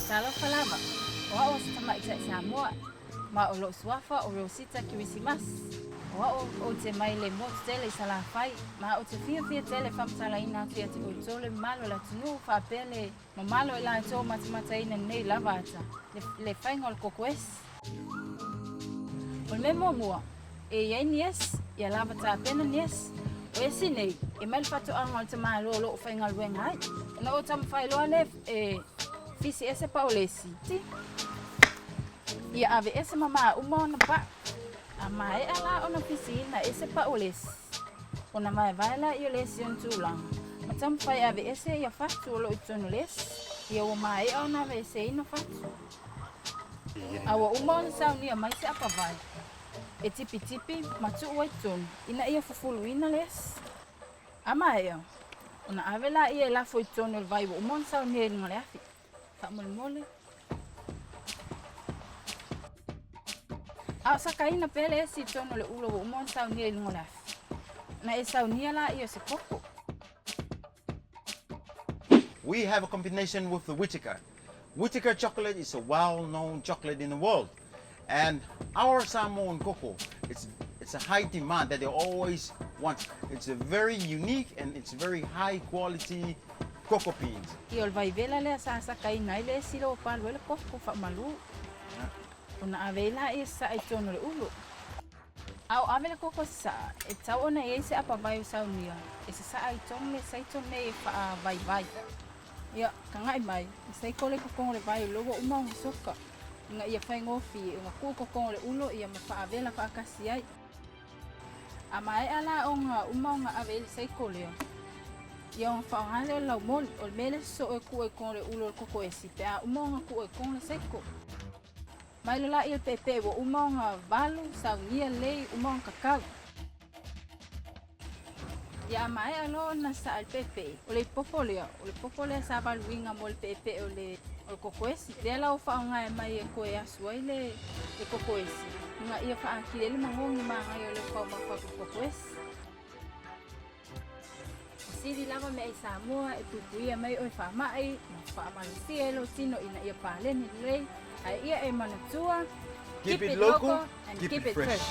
sala falama. O tama isa Samoa. Ma o lo suafa o rosita Christmas. O te mai le mo tele sala fai. Ma o te fia tele fam sala ina fia te o tole malo la tunu fa pele. Ma malo ila to matamata ina nei lavata. Le fai ngol Koko Esi. O me mua. E ia nies, ia lavata pena nies. O esi nei, e mai fatu angol te malo lo fai ngal wengai. Na o tam fai lo ale fisi ese Paulesi. Ia ave ese mama uma na pa. Ama e ala ona fisi na ese Paulesi. Ona mai vai la io lesi on tulang. Matam fai ave ese ia fatu lo itonu les. Ia o mai ona ave ese ina fatu. Awa uma sa ni mai se apa vai. E tipi matu o itonu. Ina ia fufulu ina les. Ama ia. Ona ave la ia la foi itonu el vai o uma sa ni ngale afi. Fa mole. Sa kaina pele esi tono le ulo o mon sa ni ngole afi. Na esa ni la ia se Coco. We have a combination with the Whittaker. Whittaker chocolate is a well-known chocolate in the world. And our Samoan Coco, it's a high demand that they always want. It's a very unique and it's very high quality cocoa beans. Iol vai vela le sa kaina ile silo palo le Coco fa malu. Ona avela esa ai tono le ulo. Au avela Coco sa e tau ona e se apa vai sa unia. Ese sa ai tono le sai tono e fa vai. Ia kangai mai, sai kole ko le vai logo uma soka. Nga ia fai ngofi nga ko le ulo ia ma fa avela fa kasi ai. Amai ala onga uma avela sai kole. Ia on fa hale la mon o mele so e ku e kon le ulo Koko Esi pe a uma ku e kon le sai ko. Mai la il pepe wo uma valu sa ia le uma kakao. Ya mai alo na sa al pepe. O le popole sa baluinga mo le pepe o Koko Esi. Te la o fa nga mai e ko e asu ai le Koko Esi. Nga ia fa akile le mangongi manga yo le fa ma Koko Esi. Siri lava me Samoa e tupuia mai o fa mai, fa malisia lo tino ina ia pa le ni le. Ai ia e manatua. Keep it local, and keep keep it it fresh.